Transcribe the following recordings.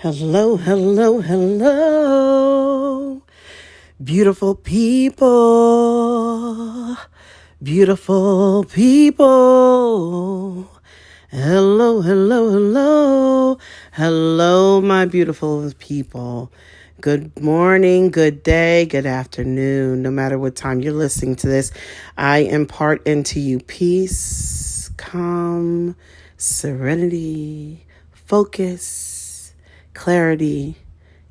Hello, hello, hello, beautiful people, beautiful people. Hello, hello, hello, hello, my beautiful people. Good morning, good day, good afternoon, no matter what time you're listening to this. I impart into you peace, calm, serenity, focus, clarity,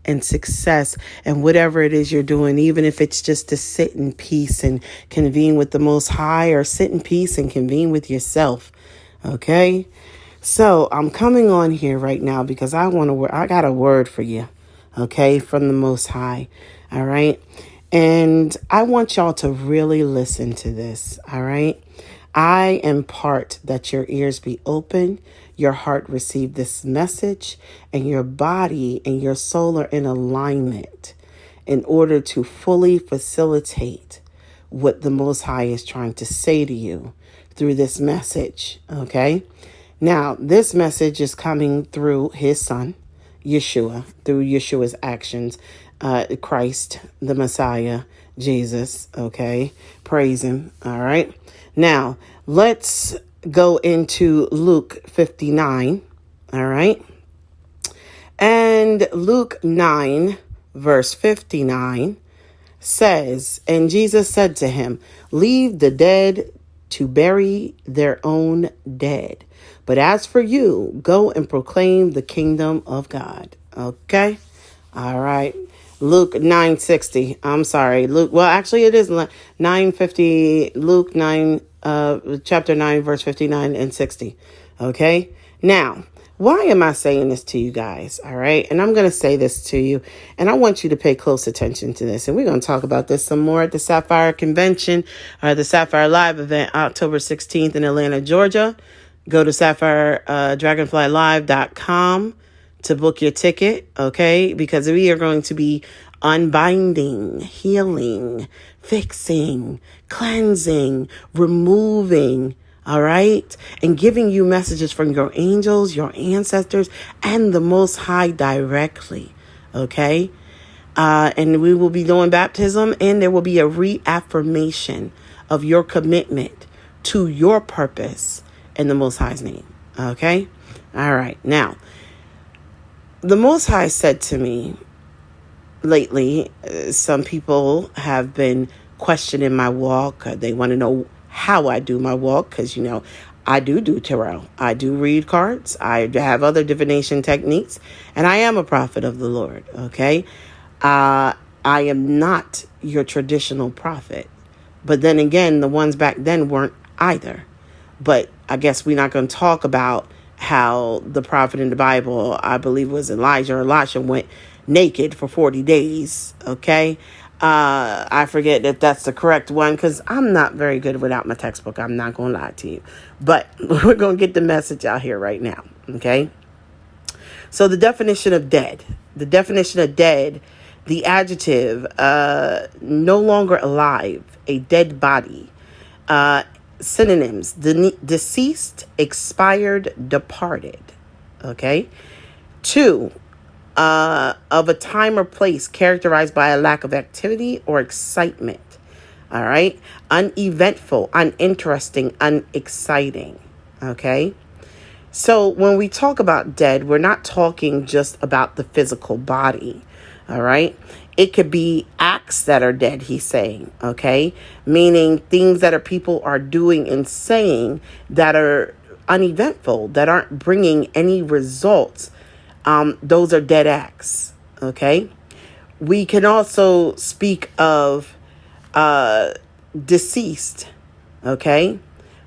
and success, and whatever it is you're doing, even if it's just to sit in peace and convene with the Most High, or sit in peace and convene with yourself. Okay? So I'm coming on here right now because I got a word for you. Okay? From the Most High. All right? And I want y'all to really listen to this. All right? I impart that your ears be open, your heart receive this message, and your body and your soul are in alignment in order to fully facilitate what the Most High is trying to say to you through this message. Okay? Now, this message is coming through his son, Yeshua, through Yeshua's actions, Christ, the Messiah, Jesus. Okay? Praise him. All right? Now, let's go into Luke 59, all right? And Luke 9, verse 59 says, "And Jesus said to him, leave the dead to bury their own dead. But as for you, go and proclaim the kingdom of God." Okay? All right. Luke 9:60. I'm sorry. Well, actually it is 9:50. Luke 9, chapter 9, verse 59 and 60. Okay. Now, why am I saying this to you guys? All right. And I'm going to say this to you, and I want you to pay close attention to this. And we're going to talk about this some more at the Sapphire Convention, the Sapphire Live event, October 16th in Atlanta, Georgia. Go to SapphireDragonflyLive.com to book your ticket, okay? Because we are going to be unbinding, healing, fixing, cleansing, removing, all right? And giving you messages from your angels, your ancestors, and the Most High directly, okay? And we will be doing baptism, and there will be a reaffirmation of your commitment to your purpose in the Most High's name, okay? All right, now, the Most High said to me lately, some people have been questioning my walk. They want to know how I do my walk because, I do tarot. I do read cards. I have other divination techniques, and I am a prophet of the Lord, okay? I am not your traditional prophet. But then again, the ones back then weren't either. But I guess we're not going to talk about how the prophet in the Bible, I believe was Elijah or Elisha, went naked for 40 days. Okay. I forget if that's the correct one because I'm not very good without my textbook. I'm not going to lie to you, but we're going to get the message out here right now. Okay. So the definition of dead, the adjective, no longer alive, a dead body, synonyms: deceased, expired, departed. Okay. 2, of a time or place characterized by a lack of activity or excitement. All right. Uneventful, uninteresting, unexciting. Okay. So when we talk about dead, we're not talking just about the physical body. All right. It could be acts that are dead, he's saying, okay? Meaning things that people are doing and saying that are uneventful, that aren't bringing any results. Those are dead acts, okay? We can also speak of deceased, okay?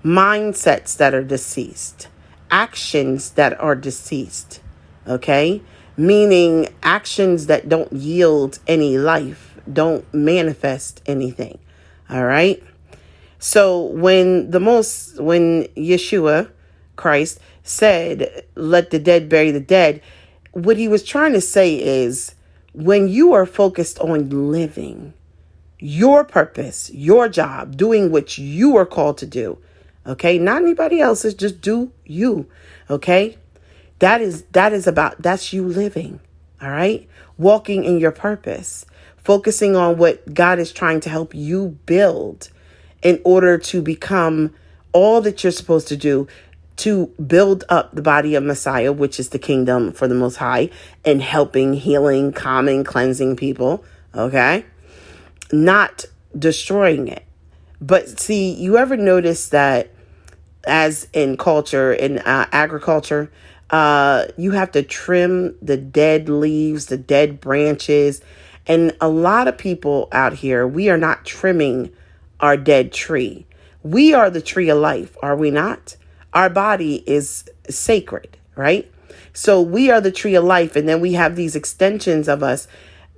Mindsets that are deceased. Actions that are deceased, okay? Meaning actions that don't yield any life, don't manifest anything. All right. So when Yeshua, Christ, said, let the dead bury the dead, what he was trying to say is when you are focused on living your purpose, your job, doing what you are called to do. Okay. Not anybody else's, just do you. Okay. That's you living. All right. Walking in your purpose, focusing on what God is trying to help you build in order to become all that you're supposed to do to build up the body of Messiah, which is the kingdom for the Most High, and helping, healing, calming, cleansing people. Okay. Not destroying it. But see, you ever notice that as in culture, in agriculture, you have to trim the dead leaves, the dead branches. And a lot of people out here, we are not trimming our dead tree. We are the tree of life, are we not? Our body is sacred, right? So we are the tree of life. And then we have these extensions of us,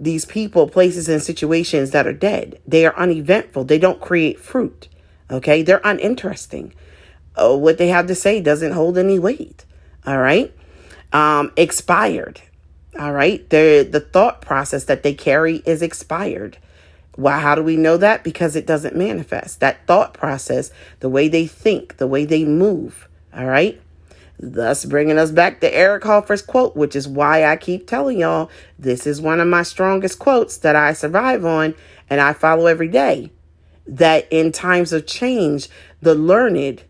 these people, places, and situations that are dead. They are uneventful. They don't create fruit. Okay. They're uninteresting. What they have to say doesn't hold any weight. All right. Expired. All right. The thought process that they carry is expired. Well, how do we know that? Because it doesn't manifest. That thought process, the way they think, the way they move. All right. Thus bringing us back to Eric Hoffer's quote, which is why I keep telling y'all, this is one of my strongest quotes that I survive on and I follow every day. That in times of change, the learned,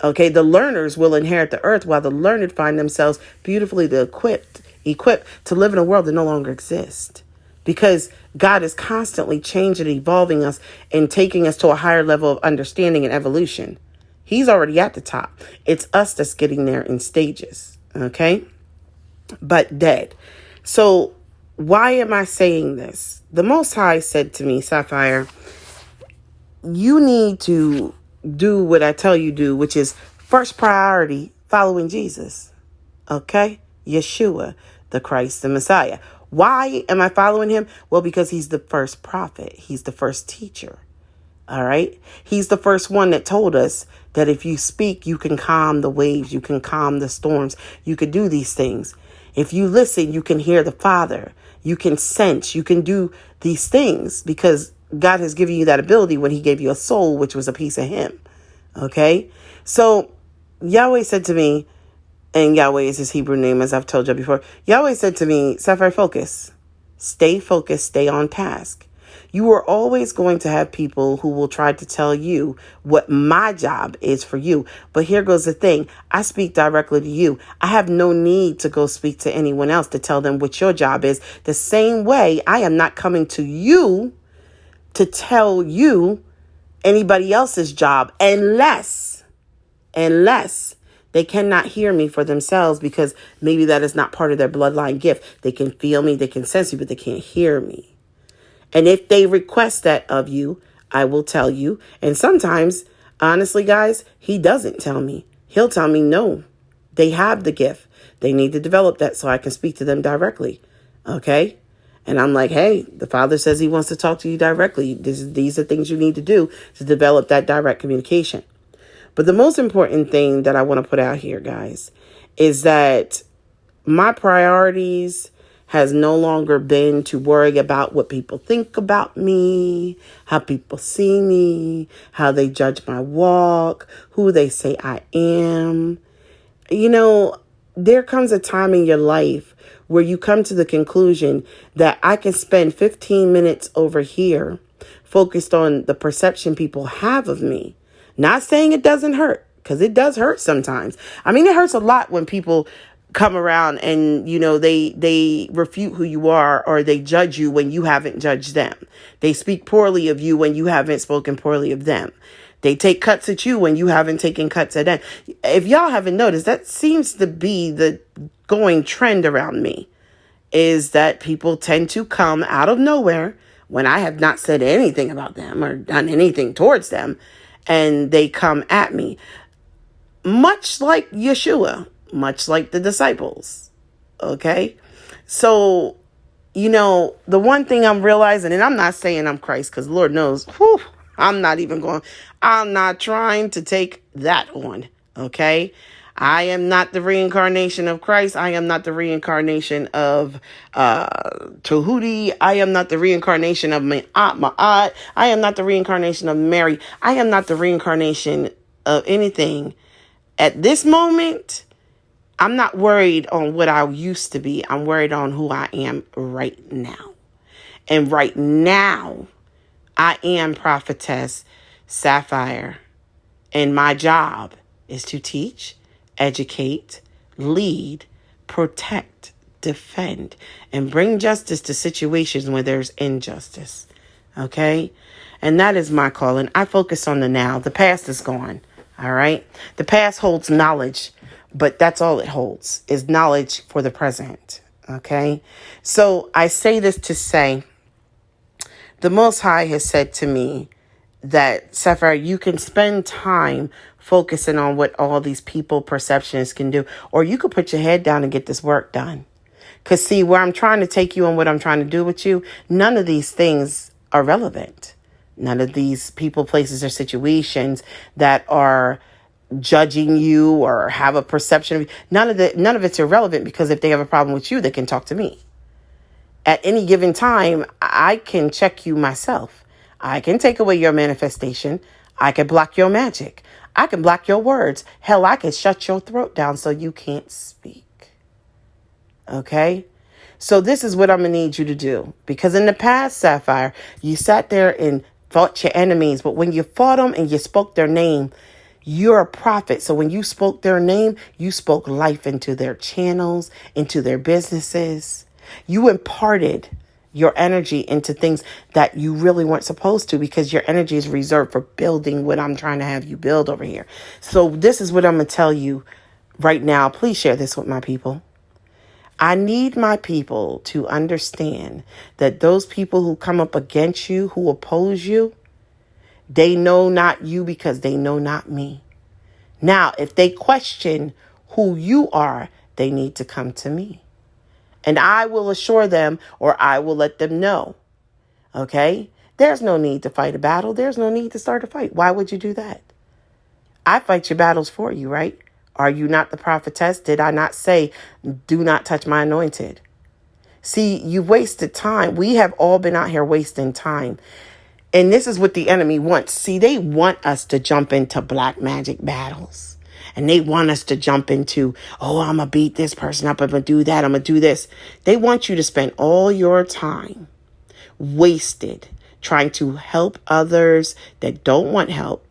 the learners will inherit the earth, while the learned find themselves beautifully equipped to live in a world that no longer exists. Because God is constantly changing and evolving us and taking us to a higher level of understanding and evolution. He's already at the top. It's us that's getting there in stages. Okay. But dead. So why am I saying this? The Most High said to me, Sapphire, you need to do what I tell you do, which is first priority, following Jesus. Okay. Yeshua, the Christ, the Messiah. Why am I following him? Well, because he's the first prophet. He's the first teacher. All right. He's the first one that told us that if you speak, you can calm the waves. You can calm the storms. You could do these things. If you listen, you can hear the Father. You can sense. You can do these things because God has given you that ability when he gave you a soul, which was a piece of him. Okay. So Yahweh said to me, and Yahweh is his Hebrew name, as I've told you before. Yahweh said to me, Sapphire, focus. Stay focused. Stay on task. You are always going to have people who will try to tell you what my job is for you. But here goes the thing. I speak directly to you. I have no need to go speak to anyone else to tell them what your job is. The same way I am not coming to you to tell you anybody else's job unless they cannot hear me for themselves, because maybe that is not part of their bloodline gift. They can feel me, they can sense me, but they can't hear me. And if they request that of you, I will tell you. And sometimes, honestly, guys, he doesn't tell me. He'll tell me, no, they have the gift. They need to develop that so I can speak to them directly. Okay. And I'm like, hey, the Father says he wants to talk to you directly. These are things you need to do to develop that direct communication. But the most important thing that I want to put out here, guys, is that my priorities has no longer been to worry about what people think about me, how people see me, how they judge my walk, who they say I am. You know, there comes a time in your life where you come to the conclusion that I can spend 15 minutes over here focused on the perception people have of me. Not saying it doesn't hurt, because it does hurt sometimes. I mean, it hurts a lot when people come around and, you know, they refute who you are, or they judge you when you haven't judged them. They speak poorly of you when you haven't spoken poorly of them. They take cuts at you when you haven't taken cuts at them. If y'all haven't noticed, that seems to be the going trend around me, is that people tend to come out of nowhere when I have not said anything about them or done anything towards them, and they come at me. Much like Yeshua, much like the disciples. Okay. So, you know, the one thing I'm realizing, and I'm not saying I'm Christ, because Lord knows, I'm not trying to take that on. Okay. I am not the reincarnation of Christ. I am not the reincarnation of Tahuti. I am not the reincarnation of Ma'at. I am not the reincarnation of Mary. I am not the reincarnation of anything. At this moment, I'm not worried on what I used to be. I'm worried on who I am right now. And right now, I am Prophetess Sapphire. And my job is to teach, educate, lead, protect, defend, and bring justice to situations where there's injustice. Okay? And that is my calling. I focus on the now. The past is gone. All right? The past holds knowledge, but that's all it holds is knowledge for the present. Okay? So I say this to say, the Most High has said to me that, Sapphire, you can spend time focusing on what all these people perceptions can do, or you could put your head down and get this work done. Because see, where I'm trying to take you and what I'm trying to do with you, none of these things are relevant. None of these people, places, or situations that are judging you or have a perception of you, none of it's irrelevant, because if they have a problem with you, they can talk to me. At any given time, I can check you myself. I can take away your manifestation. I can block your magic. I can block your words. Hell, I can shut your throat down so you can't speak. Okay? So this is what I'm going to need you to do. Because in the past, Sapphire, you sat there and fought your enemies. But when you fought them and you spoke their name, you're a prophet. So when you spoke their name, you spoke life into their channels, into their businesses. You imparted your energy into things that you really weren't supposed to, because your energy is reserved for building what I'm trying to have you build over here. So this is what I'm going to tell you right now. Please share this with my people. I need my people to understand that those people who come up against you, who oppose you, they know not you because they know not me. Now, if they question who you are, they need to come to me. And I will assure them, or I will let them know. Okay? There's no need to fight a battle. There's no need to start a fight. Why would you do that? I fight your battles for you, right? Are you not the prophetess? Did I not say, do not touch my anointed? See, you wasted time. We have all been out here wasting time. And this is what the enemy wants. See, they want us to jump into black magic battles. And they want us to jump into, oh, I'm going to beat this person up. I'm going to do that. I'm going to do this. They want you to spend all your time wasted trying to help others that don't want help,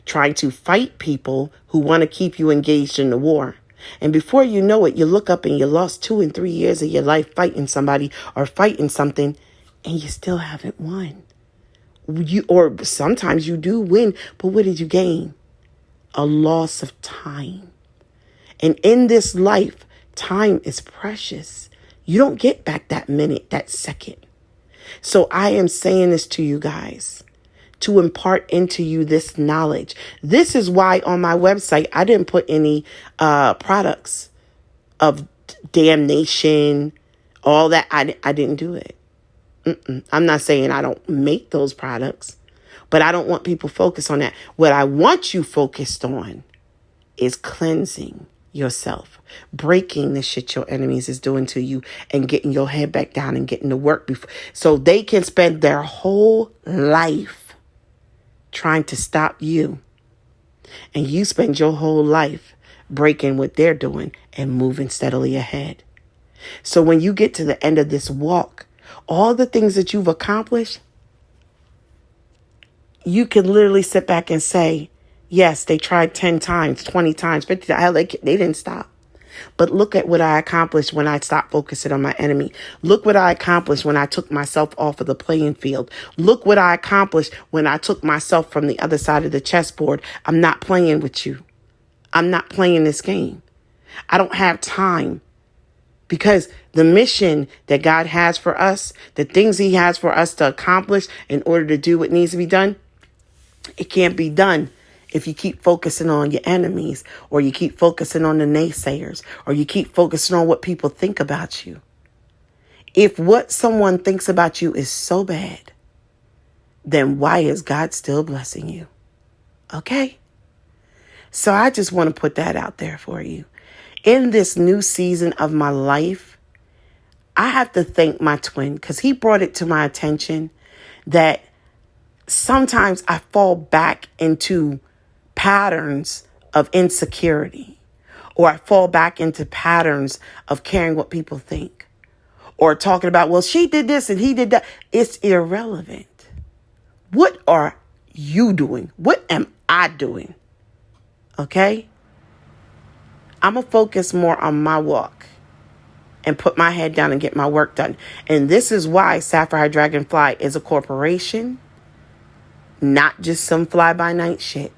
trying to fight people who want to keep you engaged in the war. And before you know it, you look up and you lost 2 and 3 years of your life fighting somebody or fighting something, and you still haven't won. Or sometimes you do win, but what did you gain? A loss of time. And in this life, time is precious. You don't get back that minute, that second. So I am saying this to you guys to impart into you this knowledge. This is why on my website, I didn't put any products of damnation, all that. I didn't do it. I'm not saying I don't make those products, but I don't want people focused on that. What I want you focused on is cleansing yourself, breaking the shit your enemies is doing to you, and getting your head back down and getting to work before, so they can spend their whole life trying to stop you. And you spend your whole life breaking what they're doing and moving steadily ahead. So when you get to the end of this walk, all the things that you've accomplished, you can literally sit back and say, yes, they tried 10 times, 20 times, 50 times. They didn't stop. But look at what I accomplished when I stopped focusing on my enemy. Look what I accomplished when I took myself off of the playing field. Look what I accomplished when I took myself from the other side of the chessboard. I'm not playing with you. I'm not playing this game. I don't have time. Because the mission that God has for us, the things he has for us to accomplish in order to do what needs to be done, it can't be done if you keep focusing on your enemies, or you keep focusing on the naysayers, or you keep focusing on what people think about you. If what someone thinks about you is so bad, then why is God still blessing you? Okay? So I just want to put that out there for you. In this new season of my life, I have to thank my twin, because he brought it to my attention that sometimes I fall back into patterns of insecurity, Or I fall back into patterns of caring what people think. Or talking about, well, she did this and he did that. It's irrelevant. What are you doing? What am I doing? Okay? I'm going to focus more on my walk and put my head down and get my work done. And this is why Sapphire Dragonfly is a corporation, not just some fly-by-night shit.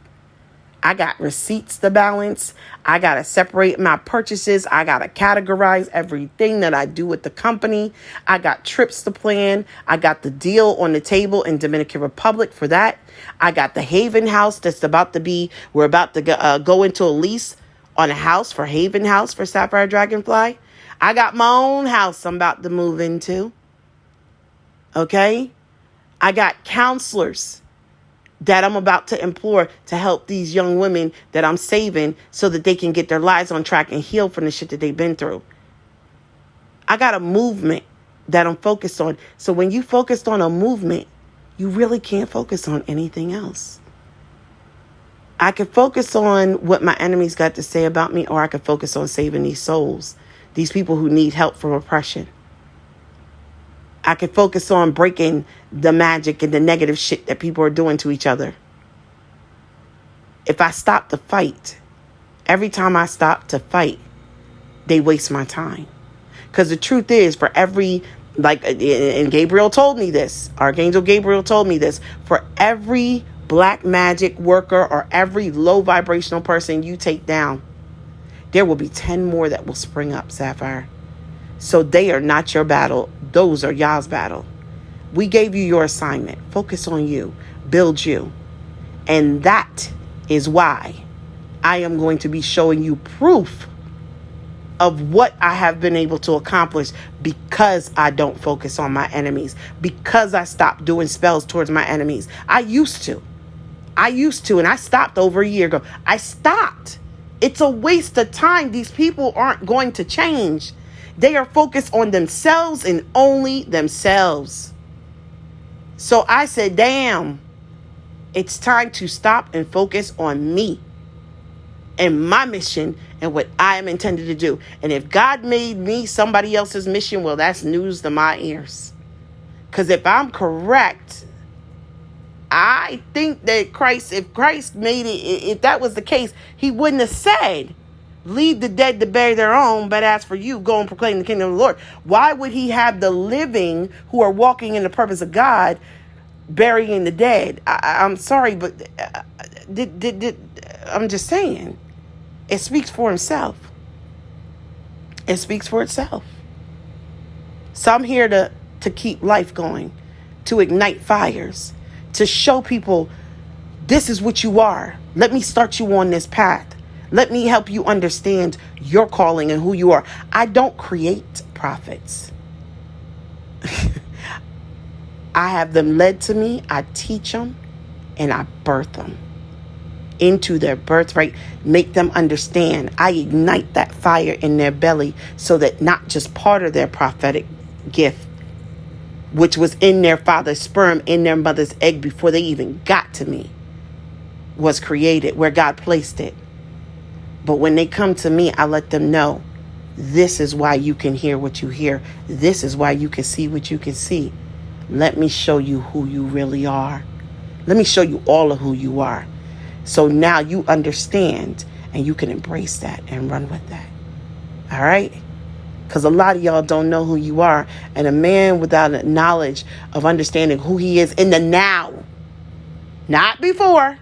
I got receipts to balance. I got to separate my purchases. I got to categorize everything that I do with the company. I got trips to plan. I got the deal on the table in Dominican Republic for that. I got the Haven House that's about to be, we're about to go into a lease on a house for Haven House for Sapphire Dragonfly. I got my own house I'm about to move into. Okay? I got counselors that I'm about to implore to help these young women that I'm saving so that they can get their lives on track and heal from the shit that they've been through. I got a movement that I'm focused on. So when you focused on a movement, you really can't focus on anything else. I could focus on what my enemies got to say about me, or I could focus on saving these souls, these people who need help from oppression. I could focus on breaking the magic and the negative shit that people are doing to each other. If I stop to fight, every time I stop to fight, they waste my time. Because the truth is, for every, and Gabriel told me this, Archangel Gabriel told me this, for every black magic worker or every low vibrational person you take down, there will be 10 more that will spring up, Sapphire. So they are not your battle. Those are y'all's battle. We gave you your assignment. Focus on you. Build you. And that is why I am going to be showing you proof of what I have been able to accomplish because I don't focus on my enemies. Because I stopped doing spells towards my enemies. I used to, and I stopped over a year ago. I stopped. It's a waste of time. These people aren't going to change. They are focused on themselves and only themselves. So I said, damn, it's time to stop and focus on me and my mission and what I am intended to do. And if God made me somebody else's mission, well, that's news to my ears. Because if I'm correct, I think that if Christ made it, if that was the case, he wouldn't have said, leave the dead to bury their own, but as for you, go and proclaim the kingdom of the Lord. Why would he have the living who are walking in the purpose of God burying the dead? I'm sorry, but I'm just saying. It speaks for himself. It speaks for itself. So I'm here to keep life going, to ignite fires, to show people this is what you are. Let me start you on this path. Let me help you understand your calling and who you are. I don't create prophets. I have them led to me. I teach them and I birth them into their birthright. Make them understand. I ignite that fire in their belly so that not just part of their prophetic gift, which was in their father's sperm, in their mother's egg before they even got to me, was created where God placed it. But when they come to me, I let them know, this is why you can hear what you hear. This is why you can see what you can see. Let me show you who you really are. Let me show you all of who you are. So now you understand and you can embrace that and run with that. All right? Because a lot of y'all don't know who you are. And a man without a knowledge of understanding who he is in the now, not before.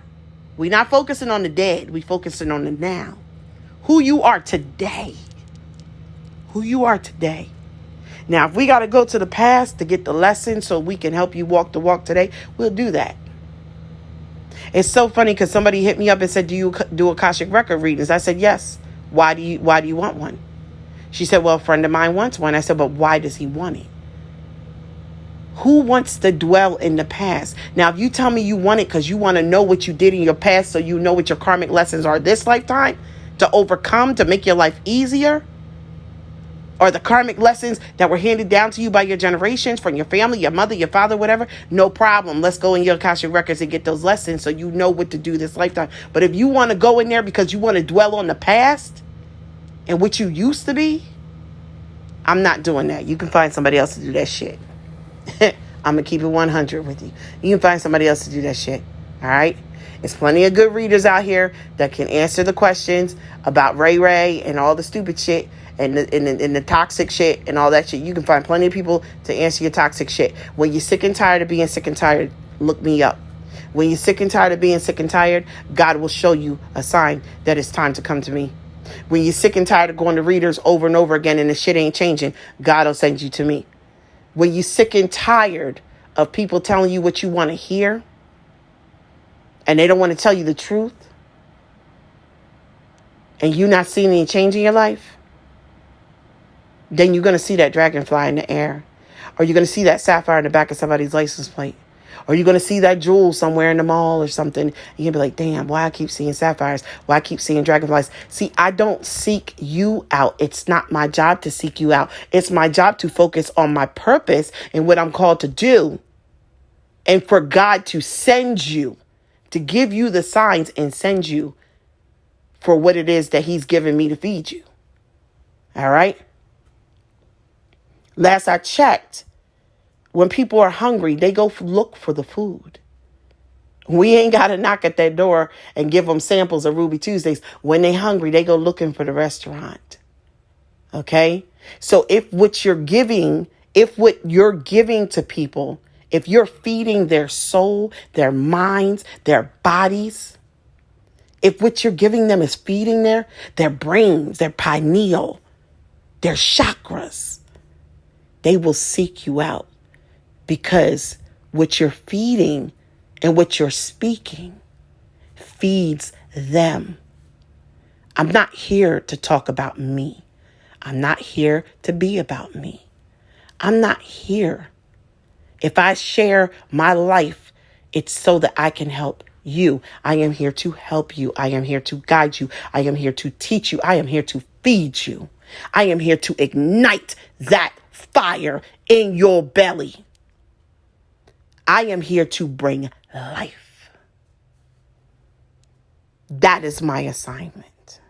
We're not focusing on the dead. We're focusing on the now. Who you are today. Who you are today. Now, if we got to go to the past to get the lesson so we can help you walk the walk today, we'll do that. It's so funny because somebody hit me up and said, do you do Akashic record readings? I said, yes. Why do you want one? She said, well, a friend of mine wants one. I said, but why does he want it? Who wants to dwell in the past? Now, if you tell me you want it because you want to know what you did in your past so you know what your karmic lessons are this lifetime to overcome, to make your life easier, or the karmic lessons that were handed down to you by your generations from your family, your mother, your father, whatever, no problem. Let's go in your Akashic records and get those lessons so you know what to do this lifetime. But if you want to go in there because you want to dwell on the past, and what you used to be, I'm not doing that. You can find somebody else to do that shit. I'm going to keep it 100 with you. You can find somebody else to do that shit. All right? There's plenty of good readers out here that can answer the questions about Ray and all the stupid shit and the toxic shit and all that shit. You can find plenty of people to answer your toxic shit. When you're sick and tired of being sick and tired, look me up. When you're sick and tired of being sick and tired, God will show you a sign that it's time to come to me. When you're sick and tired of going to readers over and over again and the shit ain't changing, God will send you to me. When you're sick and tired of people telling you what you want to hear and they don't want to tell you the truth and you're not seeing any change in your life, then you're going to see that dragonfly in the air, or you're going to see that sapphire in the back of somebody's license plate, or you're going to see that jewel somewhere in the mall or something. You're going to be like, damn, why I keep seeing sapphires? Why I keep seeing dragonflies? See, I don't seek you out. It's not my job to seek you out. It's my job to focus on my purpose and what I'm called to do. And for God to send you, to give you the signs and send you for what it is that he's given me to feed you. All right? Last I checked, when people are hungry, they go look for the food. We ain't got to knock at their door and give them samples of Ruby Tuesdays. When they hungry, they go looking for the restaurant. Okay? So if what you're giving to people, if you're feeding their soul, their minds, their bodies, if what you're giving them is feeding their brains, their pineal, their chakras, they will seek you out. Because what you're feeding and what you're speaking feeds them. I'm not here to talk about me. I'm not here to be about me. I'm not here. If I share my life, it's so that I can help you. I am here to help you. I am here to guide you. I am here to teach you. I am here to feed you. I am here to ignite that fire in your belly. I am here to bring life. That is my assignment.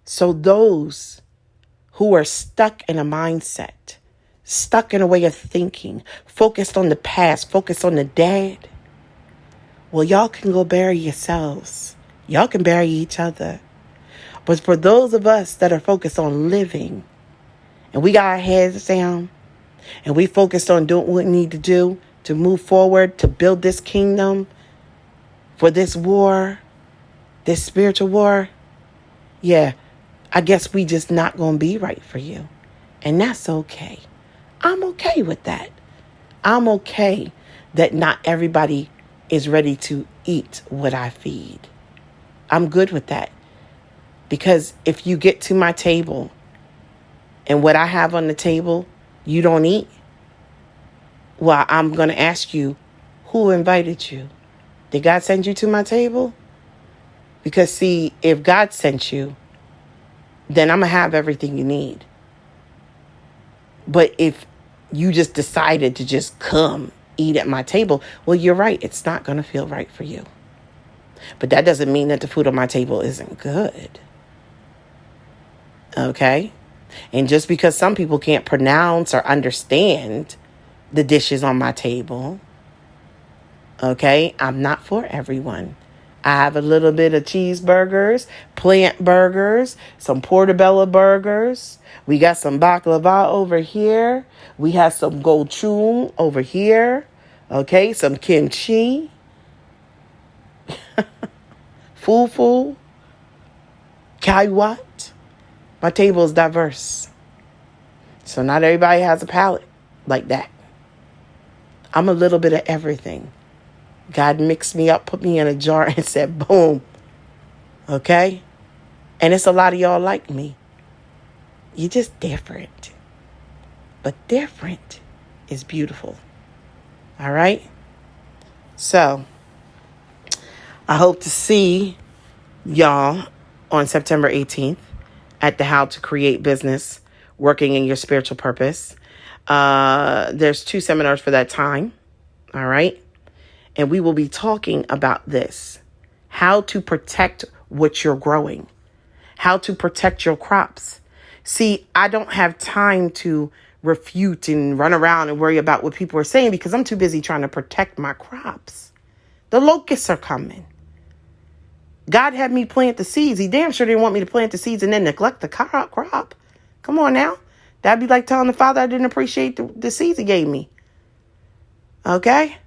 So those who are stuck in a mindset, stuck in a way of thinking, focused on the past, focused on the dead, well, y'all can go bury yourselves. Y'all can bury each other. But for those of us that are focused on living, and we got our heads down, and we focused on doing what we need to do to move forward, to build this kingdom for this war, this spiritual war, yeah, I guess we just not going to be right for you. And that's okay. I'm okay with that. I'm okay that not everybody is ready to eat what I feed. I'm good with that. Because if you get to my table and what I have on the table, you don't eat, well, I'm going to ask you, who invited you? Did God send you to my table? Because see, if God sent you, then I'm going to have everything you need. But if you just decided to just come eat at my table, well, you're right. It's not going to feel right for you. But that doesn't mean that the food on my table isn't good. Okay? And just because some people can't pronounce or understand the dishes on my table, okay, I'm not for everyone. I have a little bit of cheeseburgers, plant burgers, some portobello burgers. We got some baklava over here. We have some gochujang over here. Okay, some kimchi. Fufu. Kaiwat. My table is diverse. So not everybody has a palate like that. I'm a little bit of everything. God mixed me up, put me in a jar and said, boom. Okay? And it's a lot of y'all like me. You're just different. But different is beautiful. All right? So, I hope to see y'all on September 18th at the How to Create Business, Working in Your Spiritual Purpose. There's 2 seminars for that time. All right? And we will be talking about this. How to protect what you're growing. how to protect your crops. See, I don't have time to refute and run around and worry about what people are saying because I'm too busy trying to protect my crops. The locusts are coming. God had me plant the seeds. He damn sure didn't want me to plant the seeds and then neglect the crop. Come on now. That'd be like telling the Father I didn't appreciate the seeds he gave me. Okay?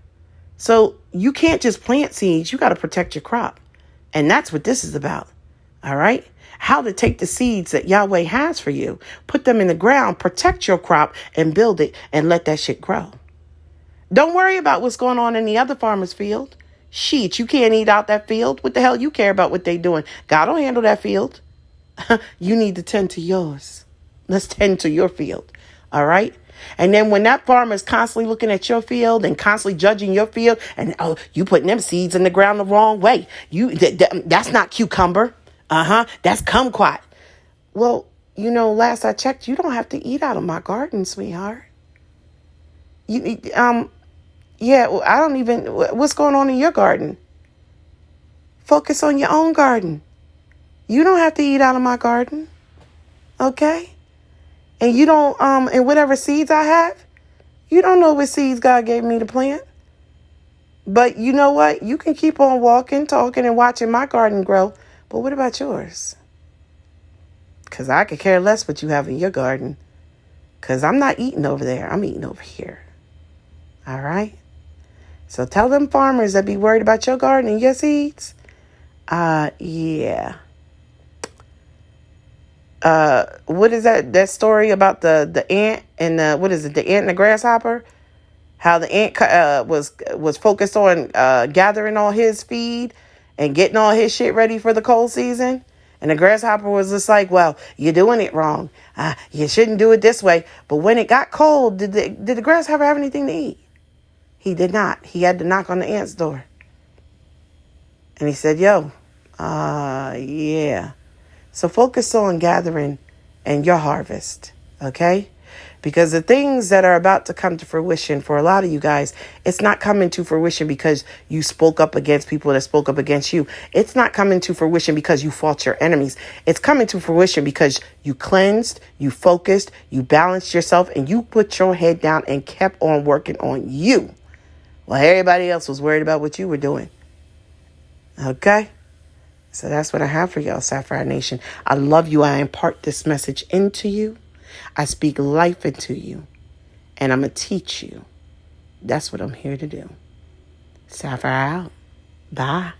So you can't just plant seeds. You got to protect your crop. And that's what this is about. All right? How to take the seeds that Yahweh has for you, put them in the ground, protect your crop, and build it, and let that shit grow. Don't worry about what's going on in the other farmer's field. Shit, you can't eat out that field. What the hell you care about what they doing? God will handle that field. You need to tend to yours. Let's tend to your field. All right? And then when that farmer is constantly looking at your field and constantly judging your field, and you putting them seeds in the ground the wrong way. That's not cucumber. That's kumquat. Well, last I checked, you don't have to eat out of my garden, sweetheart. What's going on in your garden? Focus on your own garden. You don't have to eat out of my garden. Okay? And you don't, and whatever seeds I have, you don't know what seeds God gave me to plant. But you know what? You can keep on walking, talking, and watching my garden grow. But what about yours? Because I could care less what you have in your garden. Because I'm not eating over there. I'm eating over here. All right? So tell them farmers that be worried about your garden and your seeds. Yeah. What is that story about the ant and the ant and the grasshopper? How the ant was focused on gathering all his feed and getting all his shit ready for the cold season. And the grasshopper was just like, well, you're doing it wrong. You shouldn't do it this way. But when it got cold, did the grasshopper have anything to eat? He did not. He had to knock on the ant's door. And he said, yeah. So focus on gathering and your harvest, okay? Because the things that are about to come to fruition for a lot of you guys, it's not coming to fruition because you spoke up against people that spoke up against you. It's not coming to fruition because you fought your enemies. It's coming to fruition because you cleansed, you focused, you balanced yourself, and you put your head down and kept on working on you while everybody else was worried about what you were doing. Okay? So that's what I have for y'all, Sapphire Nation. I love you. I impart this message into you. I speak life into you. And I'm going to teach you. That's what I'm here to do. Sapphire out. Bye.